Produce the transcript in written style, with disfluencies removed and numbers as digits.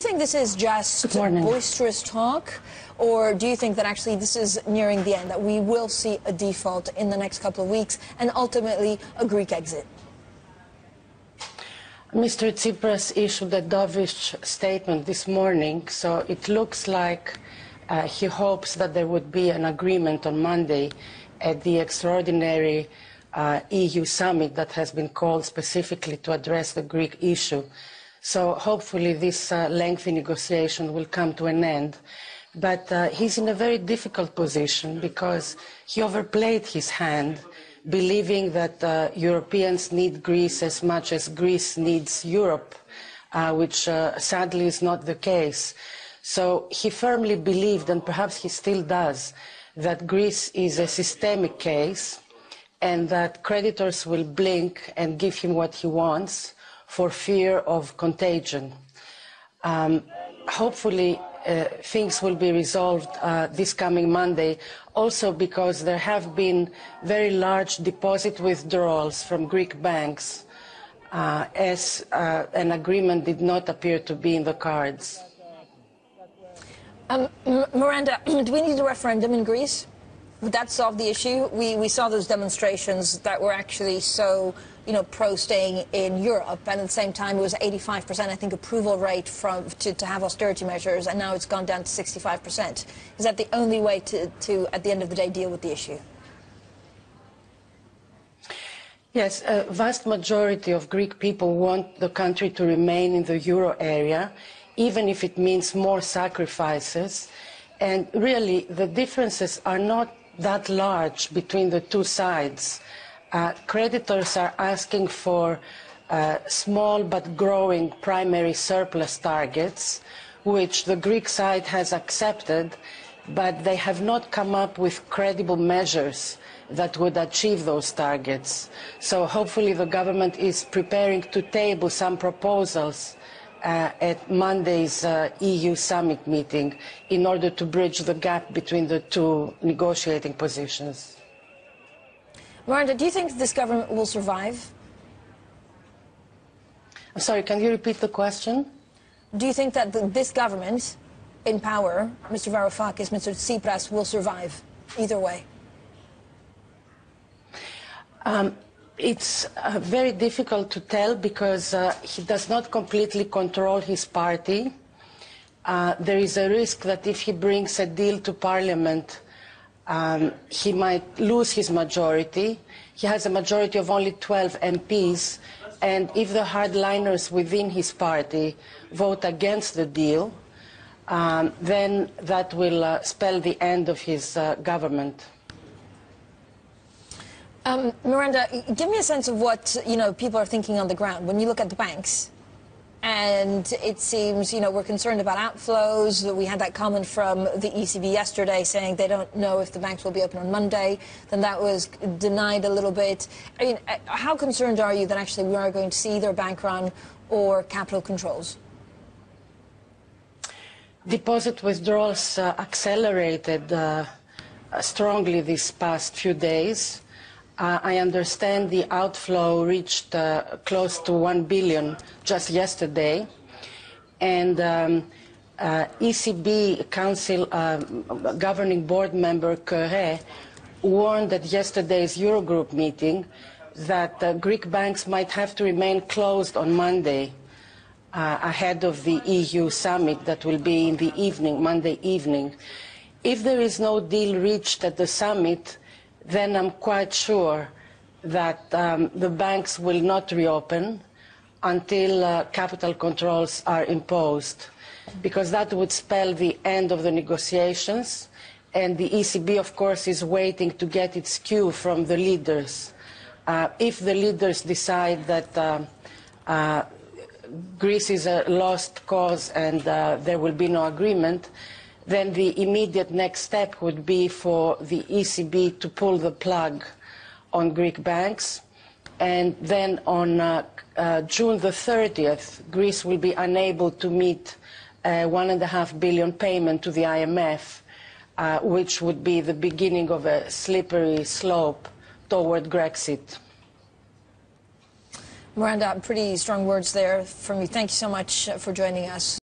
think this is just boisterous talk, or do you think that actually this is nearing the end, that we will see a default in the next couple of weeks and ultimately a Greek exit? Mr. Tsipras issued a dovish statement this morning, so it looks like he hopes that there would be an agreement on Monday at the extraordinary EU summit that has been called specifically to address the Greek issue. So hopefully this lengthy negotiation will come to an end. But he's in a very difficult position because he overplayed his hand, believing that Europeans need Greece as much as Greece needs Europe, which sadly is not the case. So he firmly believed, and perhaps he still does, that Greece is a systemic case and that creditors will blink and give him what he wants for fear of contagion. Hopefully things will be resolved this coming Monday, also because there have been very large deposit withdrawals from Greek banks as an agreement did not appear to be in the cards. Miranda, do we need a referendum in Greece? Would that solve the issue? We saw those demonstrations that were actually so, pro-staying in Europe, and at the same time it was 85%, I think, approval rate to have austerity measures, and now it's gone down to 65%. Is that the only way to, at the end of the day, deal with the issue? Yes, a vast majority of Greek people want the country to remain in the euro area, even if it means more sacrifices. And really, the differences are not that large between the two sides. Creditors are asking for small but growing primary surplus targets, which the Greek side has accepted, but they have not come up with credible measures that would achieve those targets. So hopefully the government is preparing to table some proposals at Monday's EU summit meeting in order to bridge the gap between the two negotiating positions. Miranda, do you think this government will survive? I'm sorry, can you repeat the question? Do you think that this government in power, Mr. Varoufakis, Mr. Tsipras, will survive either way? It's very difficult to tell because he does not completely control his party. There is a risk that if he brings a deal to Parliament, he might lose his majority. He has a majority of only 12 MPs, and if the hardliners within his party vote against the deal, then that will spell the end of his government. Miranda, give me a sense of what people are thinking on the ground. When you look at the banks, and it seems we're concerned about outflows. We had that comment from the ECB yesterday saying they don't know if the banks will be open on Monday. Then that was denied a little bit. I mean, how concerned are you that actually we are going to see either bank run or capital controls? Deposit withdrawals accelerated strongly these past few days. I understand the outflow reached close to 1 billion just yesterday, and ECB Council Governing Board member Kere warned at yesterday's Eurogroup meeting that Greek banks might have to remain closed on Monday ahead of the EU summit that will be in the evening, Monday evening. If there is no deal reached at the summit, then I'm quite sure that the banks will not reopen until capital controls are imposed, because that would spell the end of the negotiations, and the ECB, of course, is waiting to get its cue from the leaders. If the leaders decide that Greece is a lost cause and there will be no agreement, then the immediate next step would be for the ECB to pull the plug on Greek banks. And then on June the 30th, Greece will be unable to meet a $1.5 billion payment to the IMF, which would be the beginning of a slippery slope toward Grexit. Miranda, pretty strong words there from you. Thank you so much for joining us.